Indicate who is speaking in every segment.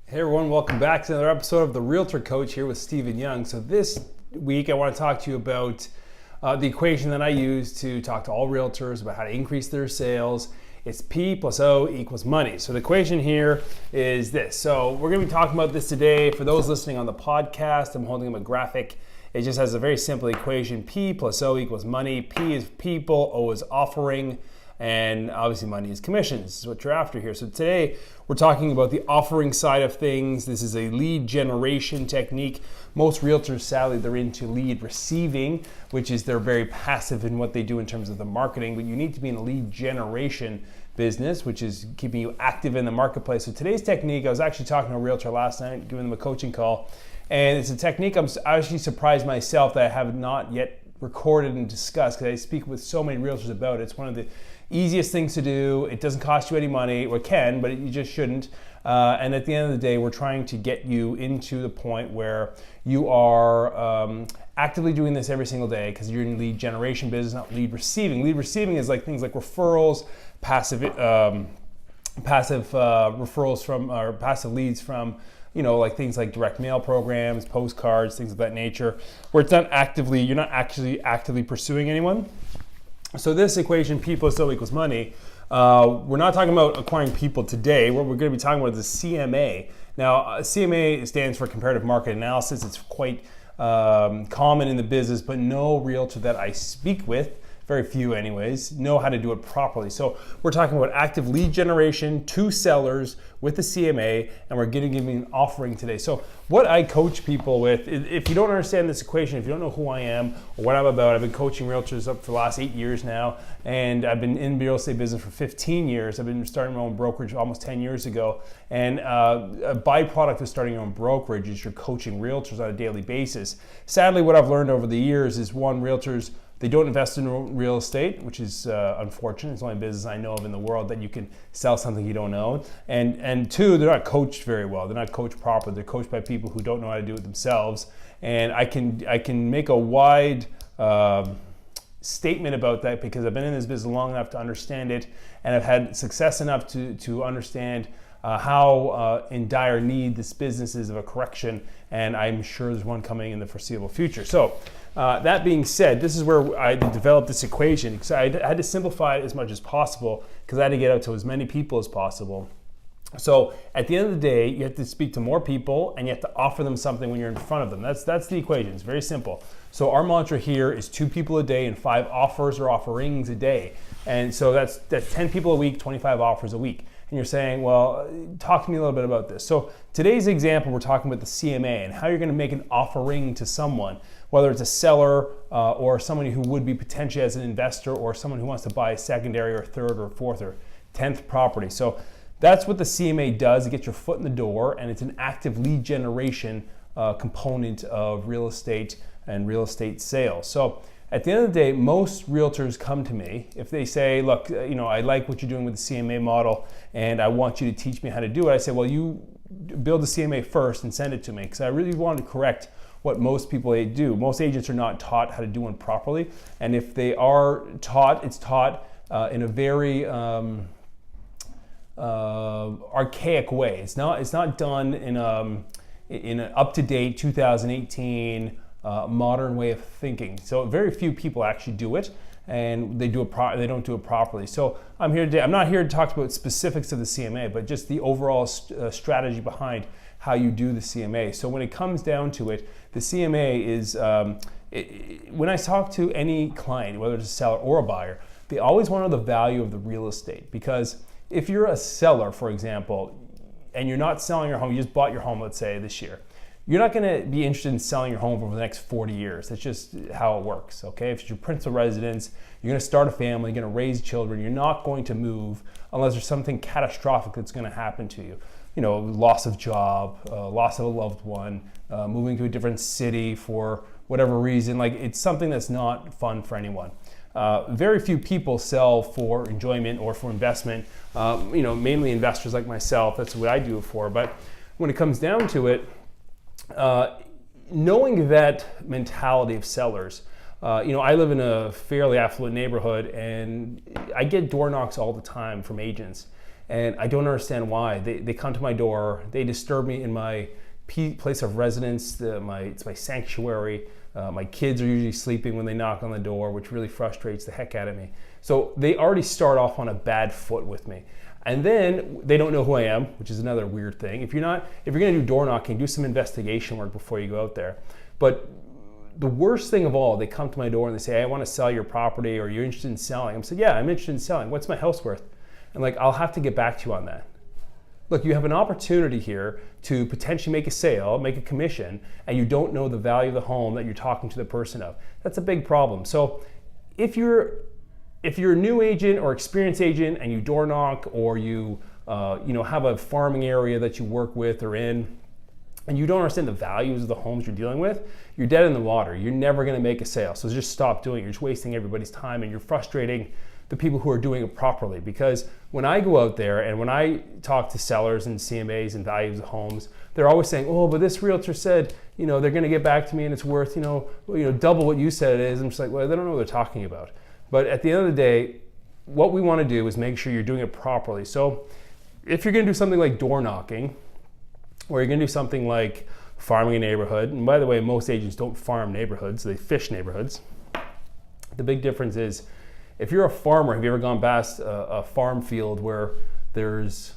Speaker 1: Hey everyone, welcome back to another episode of The Realtor Coach here with Stephen Young. So this week I want to talk to you about the equation that I use to talk to all realtors about how to increase their sales. It's P plus O equals money. So the equation here is this. So we're going to be talking about this today. For those listening on the podcast, I'm holding up a graphic. It just has a very simple equation. P plus O equals money. P is people, O is offering, and obviously money is commissions. This is what you're after here. So today we're talking about the offering side of things. This is a lead generation technique. Most realtors, sadly, they're into lead receiving, which is they're very passive in what they do in terms of the marketing, but you need to be in a lead generation business, which is keeping you active in the marketplace. So today's technique, I was actually talking to a realtor last night, giving them a coaching call, and it's a technique I'm actually surprised myself that I have not yet recorded and discussed, because I speak with so many realtors about it. It's one of the easiest things to do. It doesn't cost you any money, or it can, but you just shouldn't. And at the end of the day, we're trying to get you into the point where you are actively doing this every single day, because you're in lead generation business, not lead receiving. Lead receiving is like things like referrals, passive referrals from, or passive leads from, like things like direct mail programs, postcards, things of that nature, where it's not actively, you're not actually actively pursuing anyone. So this equation, P plus O equals money, we're not talking about acquiring people today. What we're going to be talking about is the CMA. Now, CMA stands for Comparative Market Analysis. It's quite common in the business, but no realtor that I speak with, very few anyways, know how to do it properly. So we're talking about active lead generation to sellers with the CMA, and we're going to give you an offering today. So what I coach people with, if you don't understand this equation, if you don't know who I am or what I'm about, I've been coaching realtors up for the last 8 years now, and I've been in the real estate business for 15 years. I've been starting my own brokerage almost 10 years ago, and a byproduct of starting your own brokerage is you're coaching realtors on a daily basis. Sadly, what I've learned over the years is, one, realtors, they don't invest in real estate, which is unfortunate. It's the only business I know of in the world that you can sell something you don't own. And two, they're not coached very well. They're not coached properly. They're coached by people who don't know how to do it themselves. And I can make a wide statement about that, because I've been in this business long enough to understand it, and I've had success enough to understand how in dire need this business is of a correction, and I'm sure there's one coming in the foreseeable future. So that being said, this is where I developed this equation, because I had to simplify it as much as possible, because I had to get out to as many people as possible. So at the end of the day, you have to speak to more people, and you have to offer them something when you're in front of them. That's the equation. It's very simple. So our mantra here is 2 people a day and 5 offers or offerings a day. And so that's 10 people a week, 25 offers a week. And you're saying, well, talk to me a little bit about this. So today's example, we're talking about the CMA and how you're going to make an offering to someone, whether it's a seller or someone who would be potentially as an investor, or someone who wants to buy a secondary or third or fourth or 10th property. So that's what the CMA does. It gets your foot in the door, and it's an active lead generation component of real estate and real estate sales. So at the end of the day, most realtors come to me if they say, look, I like what you're doing with the CMA model, and I want you to teach me how to do it. I say, well, you build the CMA first and send it to me, because I really want to correct what most people do. Most agents are not taught how to do one properly, and if they are taught, it's taught in a very archaic way. It's not done in an up-to-date 2018 modern way of thinking. So very few people actually do it, and they don't do it properly. So I'm not here to talk about specifics of the CMA, but just the overall strategy behind how you do the CMA. So when it comes down to it, the CMA is, when I talk to any client, whether it's a seller or a buyer, they always want to know the value of the real estate. Because if you're a seller, for example, and you're not selling your home, you just bought your home, let's say this year, you're not going to be interested in selling your home over the next 40 years. That's just how it works, okay? If it's your principal residence, you're going to start a family, you're going to raise children, you're not going to move unless there's something catastrophic that's going to happen to you. Loss of job, loss of a loved one, moving to a different city for whatever reason. Like, it's something that's not fun for anyone. Very few people sell for enjoyment or for investment. Mainly investors like myself, that's what I do it for. But when it comes down to it, knowing that mentality of sellers, I live in a fairly affluent neighborhood, and I get door knocks all the time from agents. and I don't understand why. They come to my door, they disturb me in my place of residence, it's my sanctuary. My kids are usually sleeping when they knock on the door, which really frustrates the heck out of me. So they already start off on a bad foot with me. And then they don't know who I am, which is another weird thing. If you're gonna do door knocking, do some investigation work before you go out there. But the worst thing of all, they come to my door and they say, hey, I want to sell your property, or you're interested in selling. I'm saying, yeah, I'm interested in selling. What's my house worth? And like, I'll have to get back to you on that. Look, you have an opportunity here to potentially make a sale, make a commission, and you don't know the value of the home that you're talking to the person of. That's a big problem. So if you're a new agent or experienced agent and you door knock, or you have a farming area that you work with or in, and you don't understand the values of the homes you're dealing with, you're dead in the water. You're never gonna make a sale. So just stop doing it. You're just wasting everybody's time, and you're frustrating the people who are doing it properly. Because when I go out there and when I talk to sellers and CMAs and values of homes, they're always saying, oh, but this realtor said, they're gonna get back to me and it's worth, double what you said it is. I'm just like, well, they don't know what they're talking about. But at the end of the day, what we wanna do is make sure you're doing it properly. So if you're gonna do something like door knocking, or you're gonna do something like farming a neighborhood, and by the way, most agents don't farm neighborhoods, they fish neighborhoods. The big difference is, if you're a farmer, have you ever gone past a farm field where there's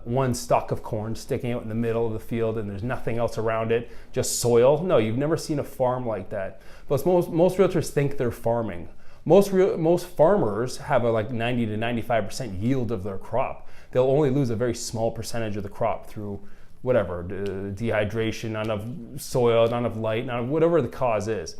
Speaker 1: one stalk of corn sticking out in the middle of the field and there's nothing else around it, just soil? No, you've never seen a farm like that. But most realtors think they're farming. Most farmers have a 90 to 95% yield of their crop. They'll only lose a very small percentage of the crop through whatever, dehydration, not enough soil, not enough light, whatever the cause is.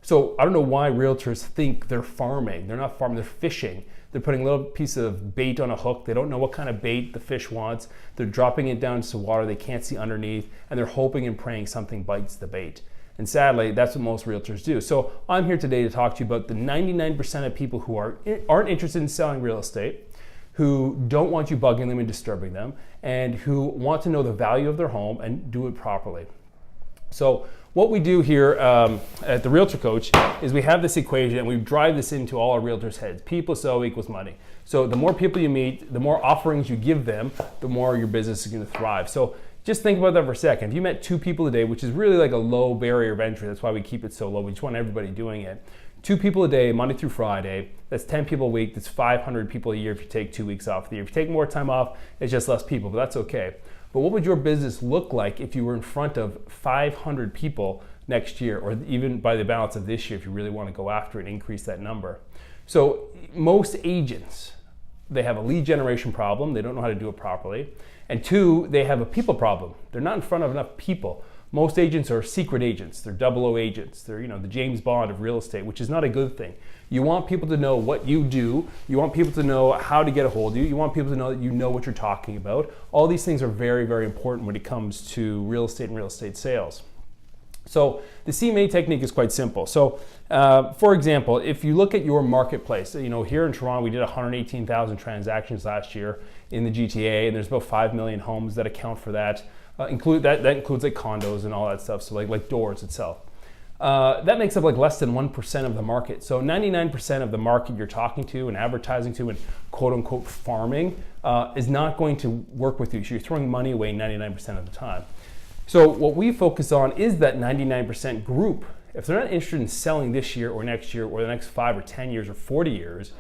Speaker 1: So I don't know why realtors think they're farming. They're not farming, they're fishing. They're putting a little piece of bait on a hook. They don't know what kind of bait the fish wants. They're dropping it down into water they can't see underneath, and they're hoping and praying something bites the bait. And sadly, that's what most realtors do. So I'm here today to talk to you about the 99% of people who aren't interested in selling real estate, who don't want you bugging them and disturbing them, and who want to know the value of their home and do it properly. So what we do here at the Realtor Coach is we have this equation and we drive this into all our realtors' heads. People so equals money. So the more people you meet, the more offerings you give them, the more your business is going to thrive. So just think about that for a second. If you met 2 people a day, which is really like a low barrier of entry, that's why we keep it so low. We just want everybody doing it. 2 people a day, Monday through Friday, that's 10 people a week, that's 500 people a year if you take 2 weeks off the year. If you take more time off, it's just less people, but that's okay. But what would your business look like if you were in front of 500 people next year, or even by the balance of this year if you really want to go after it and increase that number? So most agents, they have a lead generation problem. They don't know how to do it properly. And 2, they have a people problem. They're not in front of enough people. Most agents are secret agents. They're 00 agents. They're the James Bond of real estate, which is not a good thing. You want people to know what you do. You want people to know how to get a hold of you. You want people to know that you know what you're talking about. All these things are very, very important when it comes to real estate and real estate sales. So the CMA technique is quite simple. So for example, if you look at your marketplace, here in Toronto, we did 118,000 transactions last year in the GTA, and there's about 5 million homes that account for that. That includes like condos and all that stuff, so like doors itself. That makes up like less than 1% of the market. So 99% of the market you're talking to and advertising to and quote unquote farming is not going to work with you. So you're throwing money away 99% of the time. So what we focus on is that 99% group. If they're not interested in selling this year or next year or the next 5 or 10 years or 40 years,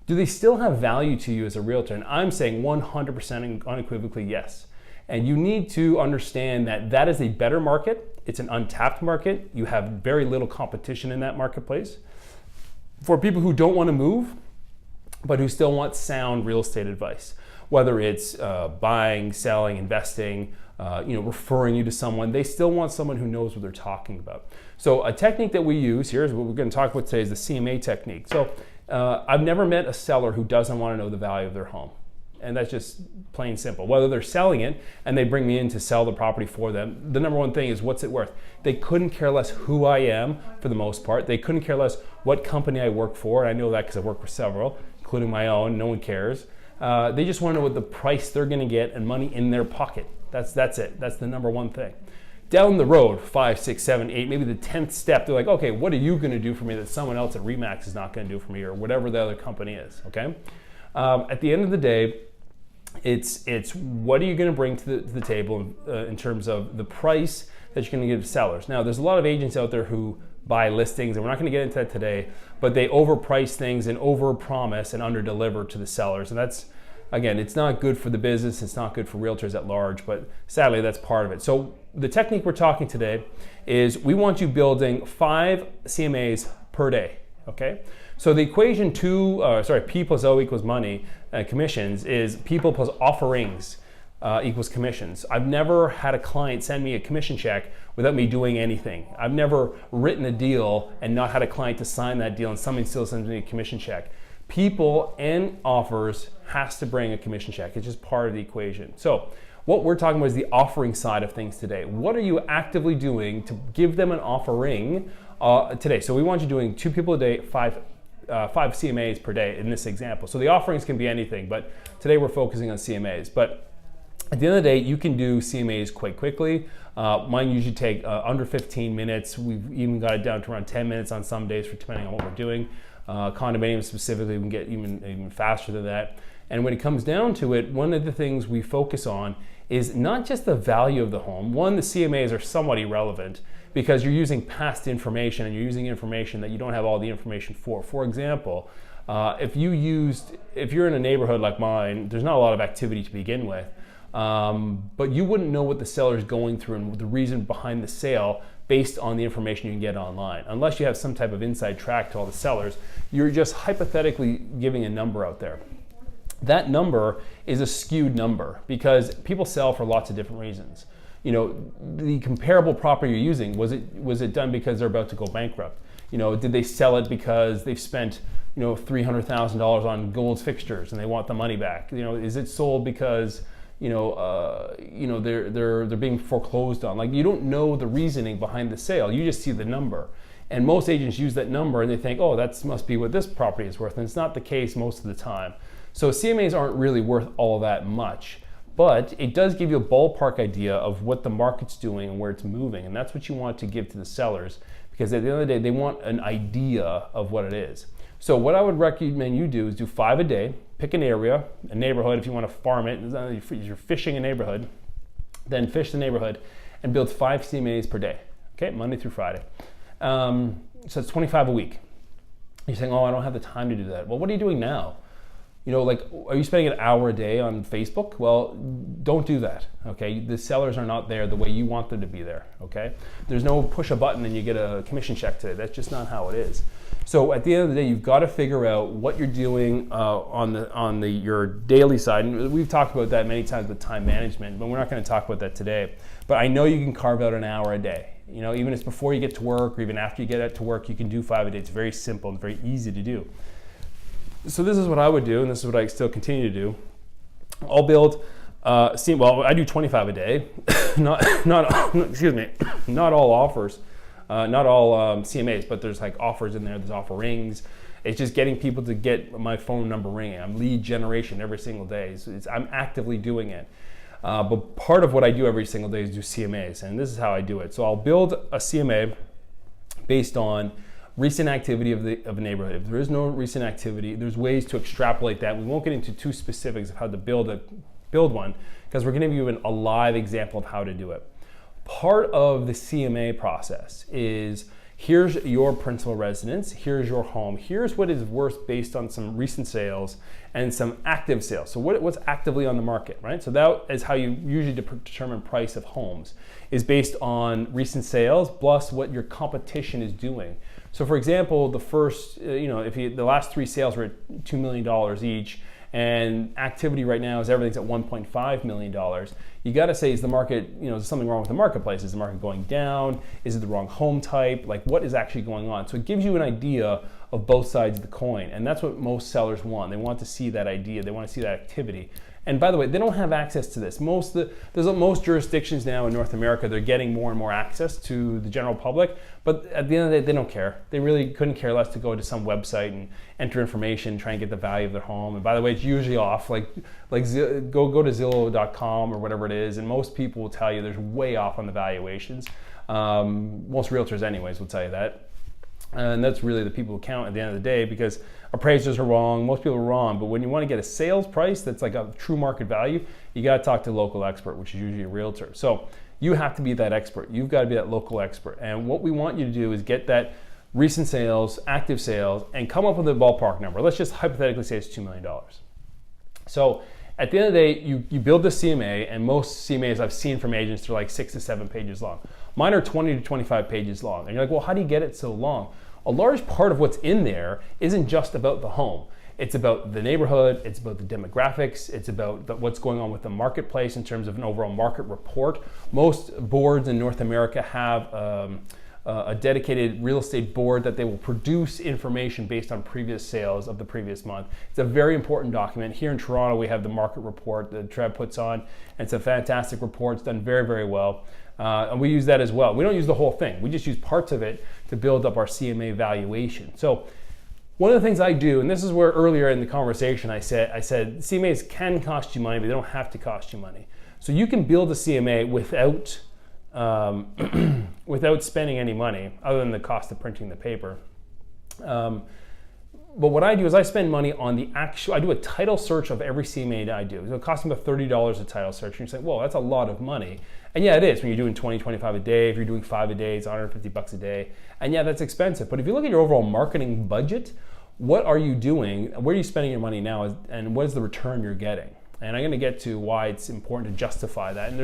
Speaker 1: do they still have value to you as a realtor? And I'm saying 100% and unequivocally yes. And you need to understand that that is a better market. It's an untapped market. You have very little competition in that marketplace. For people who don't want to move, but who still want sound real estate advice, whether it's buying, selling, investing, referring you to someone, they still want someone who knows what they're talking about. So a technique that we use here is what we're going to talk about today is the CMA technique. So I've never met a seller who doesn't want to know the value of their home. And that's just plain simple. Whether they're selling it and they bring me in to sell the property for them, the number one thing is what's it worth? They couldn't care less who I am for the most part. They couldn't care less what company I work for. And I know that because I work for several, including my own. No one cares. They just want to know what the price they're going to get and money in their pocket. That's it. That's the number one thing. Down the road, 5, 6, 7, 8, maybe the 10th step, they're like, okay, what are you going to do for me that someone else at RE/MAX is not going to do for me, or whatever the other company is, okay? At the end of the day, It's what are you going to bring to the table in terms of the price that you're going to give sellers. Now, there's a lot of agents out there who buy listings, and we're not going to get into that today, but they overprice things and overpromise and underdeliver to the sellers. And that's, again, it's not good for the business, it's not good for realtors at large, but sadly that's part of it. So the technique we're talking today is we want you building 5 CMAs per day, okay? So the equation P plus O equals money, commissions, is people plus offerings equals commissions. I've never had a client send me a commission check without me doing anything. I've never written a deal and not had a client to sign that deal and somebody still sends me a commission check. People and offers has to bring a commission check. It's just part of the equation. So what we're talking about is the offering side of things today. What are you actively doing to give them an offering today? So we want you doing 2 people a day, 5 CMAs per day in this example. So the offerings can be anything, but today we're focusing on CMAs. But at the end of the day, you can do CMAs quite quickly. Mine usually take under 15 minutes. We've even got it down to around 10 minutes on some days, depending on what we're doing. Condominiums specifically, we can get even faster than that. And when it comes down to it, one of the things we focus on is not just the value of the home. One, the CMAs are somewhat irrelevant because you're using past information and you're using information that you don't have all the information for. For example, if you're in a neighborhood like mine, there's not a lot of activity to begin with. But you wouldn't know what the seller is going through and the reason behind the sale based on the information you can get online. Unless you have some type of inside track to all the sellers, you're just hypothetically giving a number out there. That number is a skewed number because people sell for lots of different reasons. You know, the comparable property you're using, was it done because they're about to go bankrupt? You know, did they sell it because they've spent, you know, $300,000 on gold fixtures and they want the money back? You know, is it sold because they're being foreclosed on? Like, you don't know the reasoning behind the sale. You just see the number. And most agents use that number and they think, oh, that must be what this property is worth. And it's not the case most of the time. So CMAs aren't really worth all that much, but it does give you a ballpark idea of what the market's doing and where it's moving. And that's what you want to give to the sellers, because at the end of the day, they want an idea of what it is. So what I would recommend you do is do 5 a day. Pick an area, a neighborhood. If you want to farm it, you're fishing a neighborhood, then fish the neighborhood and build 5 CMAs per day, okay, Monday through Friday. So it's 25 a week. You're saying, oh, I don't have the time to do that. Well, what are you doing now? You know, like, are you spending an hour a day on Facebook? Well, don't do that, okay? The sellers are not there the way you want them to be there, okay? There's no push a button and you get a commission check today. That's just not how it is. So at the end of the day, you've got to figure out what you're doing on your daily side. And we've talked about that many times with time management, but we're not going to talk about that today. But I know you can carve out an hour a day. You know, even if it's before you get to work or even after you get out to work, you can do 5 a day. It's very simple and very easy to do. So this is what I would do, and this is what I still continue to do. I'll build, I do 25 a day. not all offers, not all CMAs, but there's like offers in there. There's offerings. It's just getting people to get my phone number ringing. I'm lead generation every single day. I'm actively doing it. But part of what I do every single day is do CMAs, and this is how I do it. So I'll build a CMA based on recent activity of a neighborhood. If there is no recent activity, there's ways to extrapolate that. We won't get into too specifics of how to build one, because we're going to give you a live example of how to do it. Part of the CMA process is, here's your principal residence, here's your home, here's what is worth based on some recent sales and some active sales. So what's actively on the market, right? So that is how you usually determine price of homes, is based on recent sales plus what your competition is doing. So for example, the last 3 sales were at $2 million each, and activity right now is everything's at $1.5 million. You got to say, is the market, is something wrong with the marketplace? Is the market going down? Is it the wrong home type? Like, what is actually going on? So it gives you an idea of both sides of the coin, and that's what most sellers want. They want to see that idea. They want to see that activity. And by the way, they don't have access to this. Most jurisdictions now in North America, they're getting more and more access to the general public, but at the end of the day, they don't care. They really couldn't care less to go to some website and enter information, try and get the value of their home. And by the way, it's usually off. Like go to Zillow.com or whatever it is, and most people will tell you there's way off on the valuations. Most realtors anyways will tell you that. And that's really the people who count at the end of the day, because appraisers are wrong, most people are wrong, but when you want to get a sales price that's like a true market value, you got to talk to a local expert, which is usually a realtor. So you have to be that expert. You've got to be that local expert. And what we want you to do is get that recent sales, active sales, and come up with a ballpark number. Let's just hypothetically say it's $2 million. So at the end of the day, you build the CMA, and most CMAs I've seen from agents are like 6 to 7 pages long. Mine are 20 to 25 pages long. And you're like, well, how do you get it so long? A large part of what's in there isn't just about the home. It's about the neighborhood, it's about the demographics, it's about what's going on with the marketplace in terms of an overall market report. Most boards in North America have a dedicated real estate board that they will produce information based on previous sales of the previous month. It's a very important document. Here in Toronto, we have the market report that Trev puts on. It's a fantastic report. It's done very, very well. And we use that as well. We don't use the whole thing. We just use parts of it to build up our CMA valuation. So one of the things I do, and this is where earlier in the conversation I said CMAs can cost you money, but they don't have to cost you money. So you can build a CMA without without spending any money other than the cost of printing the paper. But what I do is I spend money on I do a title search of every CMA that I do. So it costs me about $30 a title search. And you say, well, that's a lot of money. And yeah, it is when you're doing 20, 25 a day. If you're doing 5 a day, it's $150 a day. And yeah, that's expensive. But if you look at your overall marketing budget, what are you doing? Where are you spending your money now? And what is the return you're getting? And I'm going to get to why it's important to justify that. And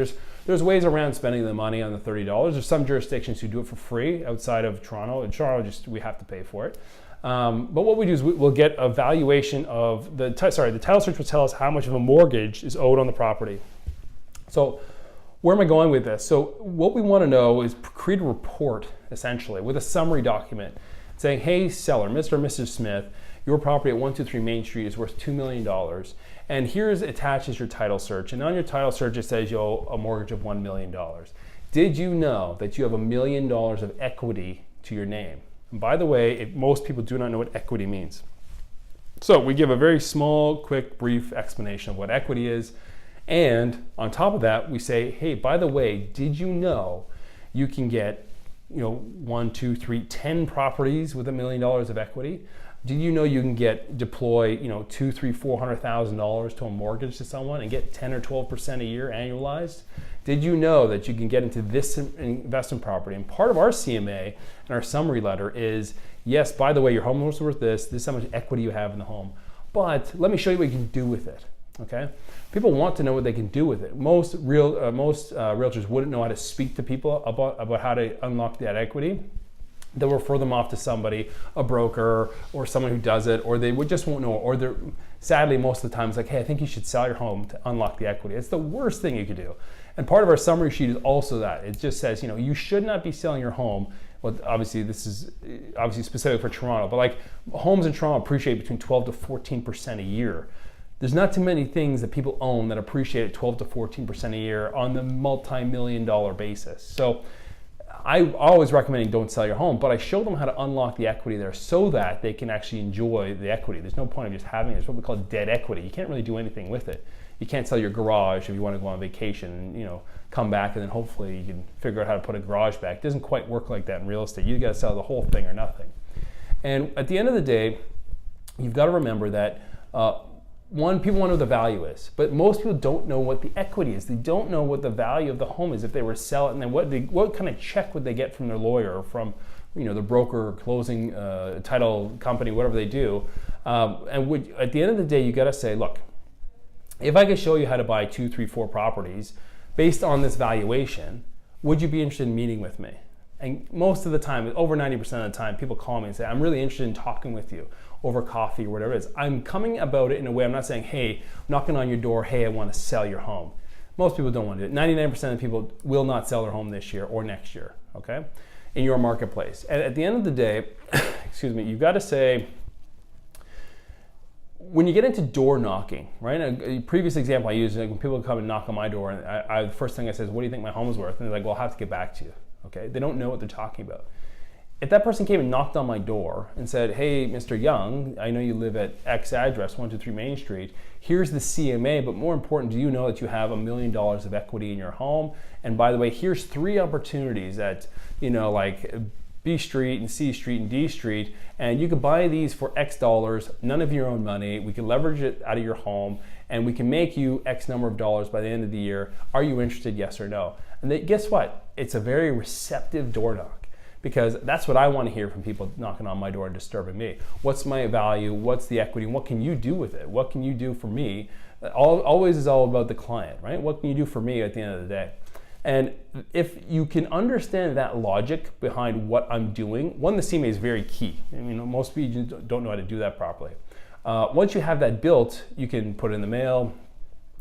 Speaker 1: there's ways around spending the money on the $30. There's some jurisdictions who do it for free outside of Toronto. In Toronto, we have to pay for it. But what we do is we'll get a valuation of the title search will tell us how much of a mortgage is owed on the property. So where am I going with this? So what we want to know is create a report, essentially, with a summary document saying, hey, seller, Mr. or Mrs. Smith, your property at 123 Main Street is worth $2 million. And here's attached is your title search. And on your title search, it says you owe a mortgage of $1 million. Did you know that you have $1 million of equity to your name? And by the way, most people do not know what equity means. So we give a very small, quick, brief explanation of what equity is. And on top of that, we say, hey, by the way, did you know you can get 1, 2, 3, 10 properties with $1 million of equity? Did you know you can deploy $200,000, $300,000, $400,000 to a mortgage to someone and get 10 or 12% a year annualized? Did you know that you can get into this investment property? And part of our CMA and our summary letter is, yes, by the way, your home is worth this. This is how much equity you have in the home. But let me show you what you can do with it. Okay? People want to know what they can do with it. Most realtors wouldn't know how to speak to people about how to unlock that equity. They'll refer them off to somebody, a broker, or someone who does it, or they just won't know. Or sadly, most of the time, it's like, hey, I think you should sell your home to unlock the equity. It's the worst thing you could do. And part of our summary sheet is also that. It just says, you should not be selling your home. Well, obviously, this is obviously specific for Toronto, but like homes in Toronto appreciate between 12 to 14% a year. There's not too many things that people own that appreciate 12 to 14% a year on the multi-million-dollar basis. So I always recommend don't sell your home, but I show them how to unlock the equity there so that they can actually enjoy the equity. There's no point of just having it. It's what we call dead equity. You can't really do anything with it. You can't sell your garage if you want to go on vacation and come back and then hopefully you can figure out how to put a garage back. It doesn't quite work like that in real estate. You got to sell the whole thing or nothing. And at the end of the day, you've got to remember that one, people want to know what the value is, but most people don't know what the equity is. They don't know what the value of the home is if they were to sell it, and then what kind of check would they get from their lawyer or from the broker, closing title company, whatever they do. At the end of the day, you got to say, look, if I could show you how to buy 2, 3, 4 properties based on this valuation, would you be interested in meeting with me? And most of the time, over 90% of the time, people call me and say, I'm really interested in talking with you over coffee or whatever it is. I'm coming about it in a way, I'm not saying, hey, knocking on your door, hey, I want to sell your home. Most people don't want to do it. 99% of people will not sell their home this year or next year, okay, in your marketplace. And at the end of the day, excuse me, you've got to say, when you get into door knocking, right? A previous example I used, when people come and knock on my door, and the first thing I say is, what do you think my home is worth? And they're like, well, I'll have to get back to you, okay? They don't know what they're talking about. If that person came and knocked on my door and said, hey, Mr. Young, I know you live at X address, 123 Main Street, here's the CMA, but more important, do you know that you have $1 million of equity in your home? And by the way, here's 3 opportunities at, B Street and C Street and D Street, and you could buy these for X dollars, none of your own money. We can leverage it out of your home, and we can make you X number of dollars by the end of the year. Are you interested, yes or no? And then, guess what? It's a very receptive door knock, because that's what I want to hear from people knocking on my door and disturbing me. What's my value? What's the equity? And what can you do with it? What can you do for me? Always is all about the client, right? What can you do for me at the end of the day? And if you can understand that logic behind what I'm doing, one, the CMA is very key. Most people don't know how to do that properly. Once you have that built, you can put it in the mail,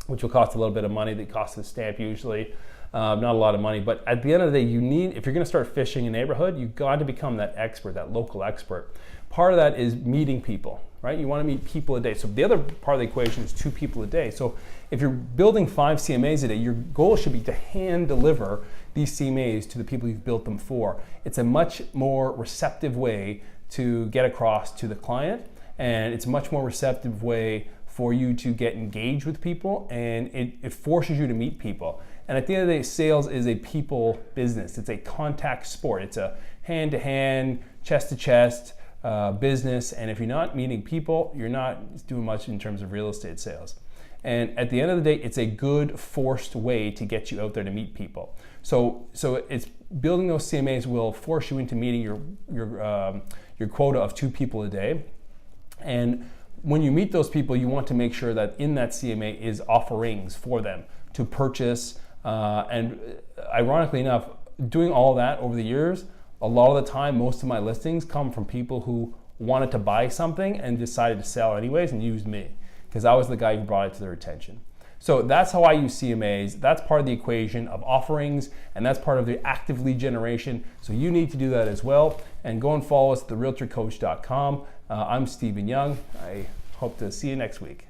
Speaker 1: which will cost a little bit of money. That costs a stamp usually, not a lot of money. But at the end of the day, if you're going to start fishing a neighborhood, you've got to become that expert, that local expert. Part of that is meeting people, right? You want to meet people a day. So the other part of the equation is 2 people a day. So if you're building 5 CMAs a day, your goal should be to hand deliver these CMAs to the people you've built them for. It's a much more receptive way to get across to the client, and it's a much more receptive way for you to get engaged with people, and it forces you to meet people. And at the end of the day, sales is a people business. It's a contact sport. It's a hand-to-hand, chest-to-chest business, and if you're not meeting people, you're not doing much in terms of real estate sales. And at the end of the day, it's a good forced way to get you out there to meet people. So it's building those CMAs will force you into meeting your quota of 2 people a day. And when you meet those people, you want to make sure that in that CMA is offerings for them to purchase. And ironically enough, doing all that over the years, a lot of the time, most of my listings come from people who wanted to buy something and decided to sell anyways and used me, because I was the guy who brought it to their attention. So that's how I use CMAs. That's part of the equation of offerings, and that's part of the active lead generation. So you need to do that as well. And go and follow us at therealtorcoach.com. I'm Stephen Young. I hope to see you next week.